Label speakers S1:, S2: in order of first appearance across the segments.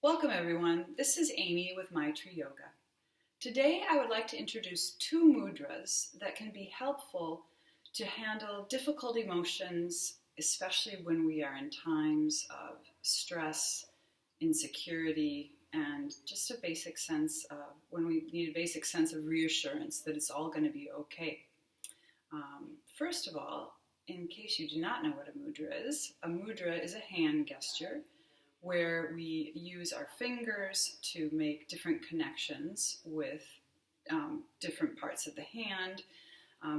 S1: Welcome everyone, this is Amy with My Tree Yoga. Today I would like to introduce two mudras that can be helpful to handle difficult emotions, especially when we are in times of stress, insecurity, and just a basic sense of, when we need a basic sense of reassurance that it's all going to be okay. First of all, in case you do not know what a mudra is a hand gesture where we use our fingers to make different connections with different parts of the hand.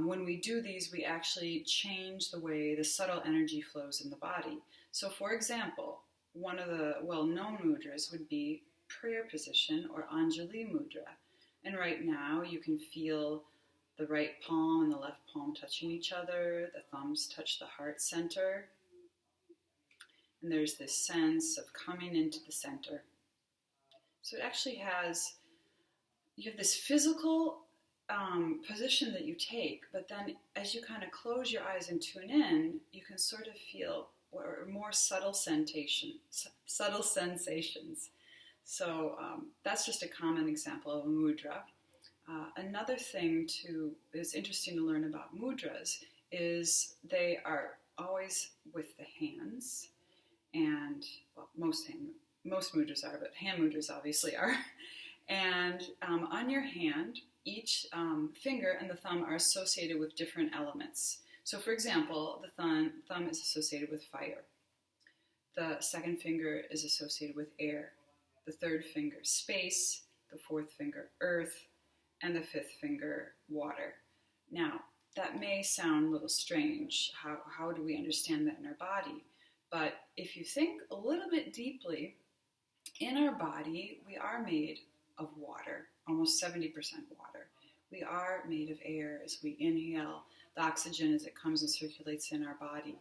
S1: When we do these, we actually change the way the subtle energy flows in the body. So for example, one of the well-known mudras would be prayer position or Anjali Mudra. And right now you can feel the right palm and the left palm touching each other, the thumbs touch the heart center. And there's this sense of coming into the center. So it actually you have this physical position that you take, but then as you kind of close your eyes and tune in, you can sort of feel more subtle sensations. So that's just a common example of a mudra. Another thing is interesting to learn about mudras is they are always with the hands. And most mudras are, but hand mudras obviously are. And on your hand, each finger and the thumb are associated with different elements. So for example, the thumb is associated with fire. The second finger is associated with air. The third finger, space. The fourth finger, earth. And the fifth finger, water. Now, that may sound a little strange. How do we understand that in our body? But if you think a little bit deeply, in our body, we are made of water, almost 70% water. We are made of air as we inhale the oxygen as it comes and circulates in our body.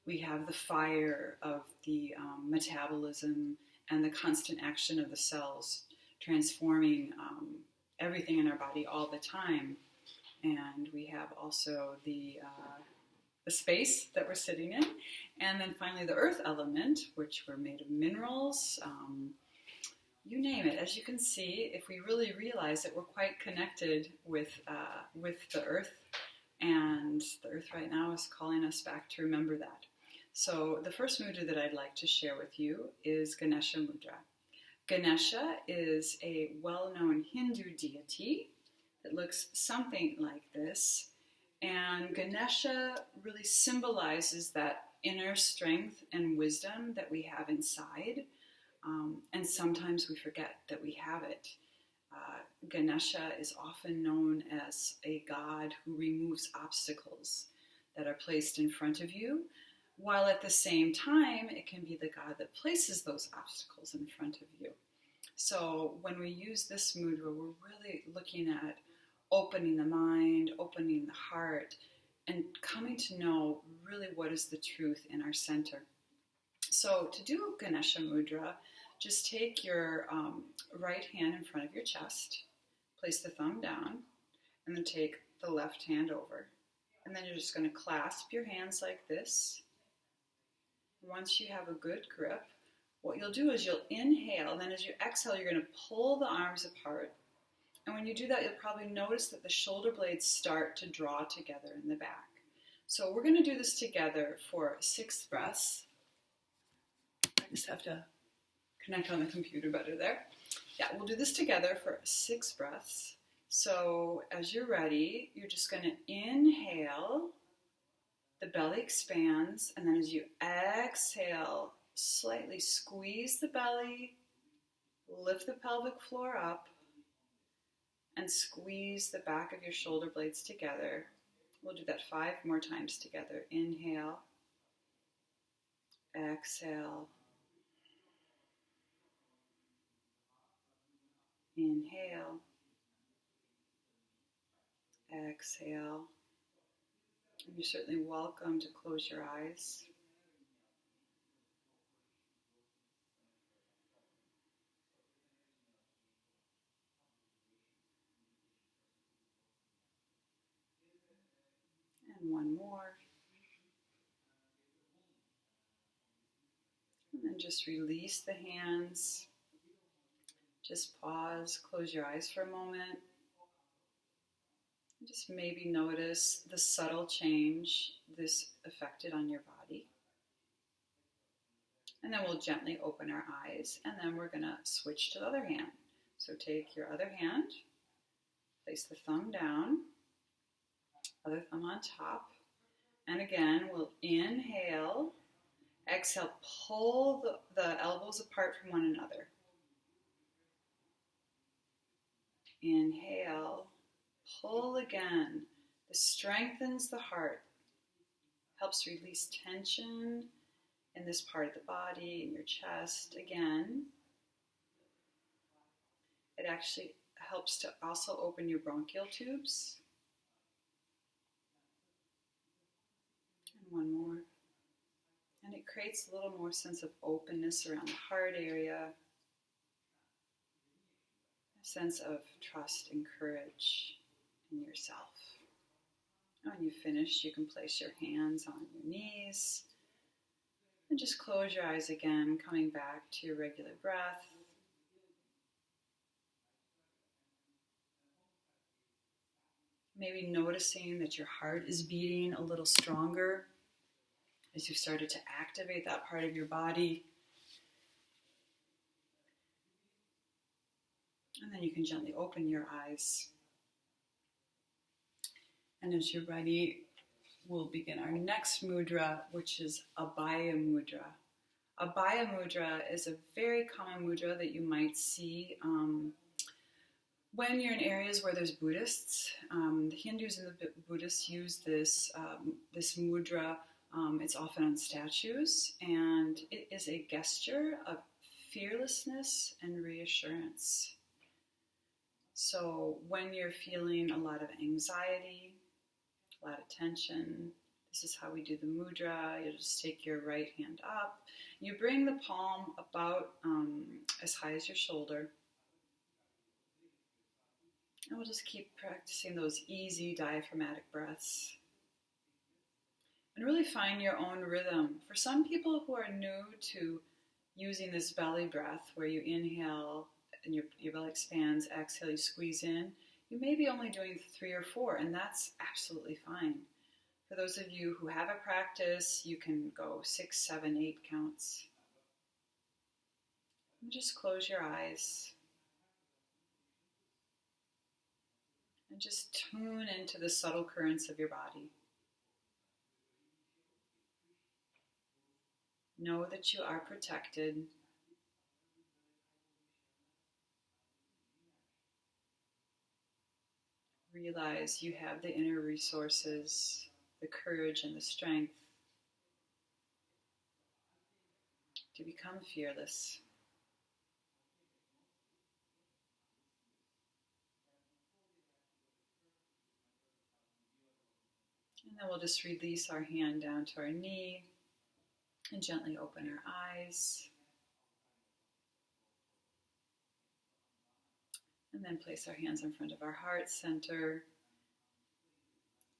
S1: We have the fire of the metabolism and the constant action of the cells, transforming everything in our body all the time. And we have also the space that we're sitting in, and then finally the earth element, which we're made of minerals, you name it. As you can see, if we really realize that we're quite connected with the earth, and the earth right now is calling us back to remember that. So the first mudra that I'd like to share with you is Ganesha Mudra. Ganesha is a well-known Hindu deity that looks something like this. And Ganesha really symbolizes that inner strength and wisdom that we have inside. And sometimes we forget that we have it. Ganesha is often known as a god who removes obstacles that are placed in front of you, while at the same time, it can be the god that places those obstacles in front of you. So when we use this mudra, we're really looking at opening the mind, opening the heart, and coming to know really what is the truth in our center. So to do Ganesha Mudra, just take your right hand in front of your chest, place the thumb down, and then take the left hand over. And then you're just going to clasp your hands like this. Once you have a good grip, what you'll do is you'll inhale, and then as you exhale, you're going to pull the arms apart. And when you do that, you'll probably notice that the shoulder blades start to draw together in the back. So we're going to do this together for 6 breaths. I just have to connect on the computer better there. Yeah, we'll do this together for 6 breaths. So as you're ready, you're just going to inhale, the belly expands, and then as you exhale, slightly squeeze the belly, lift the pelvic floor up, and squeeze the back of your shoulder blades together. We'll do that 5 more times together. Inhale, exhale, inhale, exhale. And you're certainly welcome to close your eyes. And one more. And then just release the hands. Just pause, close your eyes for a moment. Just maybe notice the subtle change this affected on your body. And then we'll gently open our eyes, and then we're going to switch to the other hand. So take your other hand, place the thumb down, other thumb on top, and again we'll inhale, exhale, pull the elbows apart from one another. Inhale, pull again. This strengthens the heart, helps release tension in this part of the body, in your chest. Again, it actually helps to also open your bronchial tubes. And one more. And it creates a little more sense of openness around the heart area, a sense of trust and courage in yourself. When you've finished, you can place your hands on your knees and just close your eyes again, coming back to your regular breath. Maybe noticing that your heart is beating a little stronger as you've started to activate that part of your body. And then you can gently open your eyes. And as you're ready, we'll begin our next mudra, which is Abhaya Mudra. Abhaya Mudra is a very common mudra that you might see when you're in areas where there's Buddhists. The Hindus and the Buddhists use this mudra. It's often on statues, and it is a gesture of fearlessness and reassurance. So when you're feeling a lot of anxiety, a lot of tension, this is how we do the mudra. You just take your right hand up. You bring the palm about as high as your shoulder. And we'll just keep practicing those easy diaphragmatic breaths. And really find your own rhythm. For some people who are new to using this belly breath, where you inhale and your belly expands, exhale, you squeeze in, you may be only doing 3 or 4, and that's absolutely fine. For those of you who have a practice, you can go 6, 7, 8 counts. And just close your eyes. And just tune into the subtle currents of your body. Know that you are protected. Realize you have the inner resources, the courage and the strength to become fearless. And then we'll just release our hand down to our knee and gently open our eyes. And then place our hands in front of our heart center.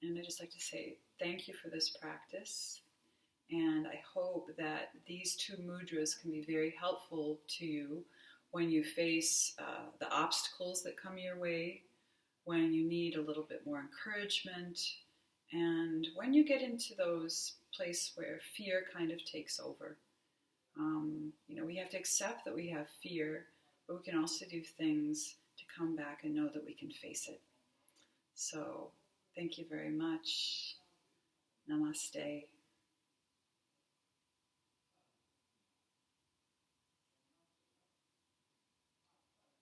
S1: And I'd just like to say thank you for this practice. And I hope that these 2 mudras can be very helpful to you when you face the obstacles that come your way, when you need a little bit more encouragement, and when you get into those places where fear kind of takes over. We have to accept that we have fear, but we can also do things to come back and know that we can face it. So, thank you very much. Namaste.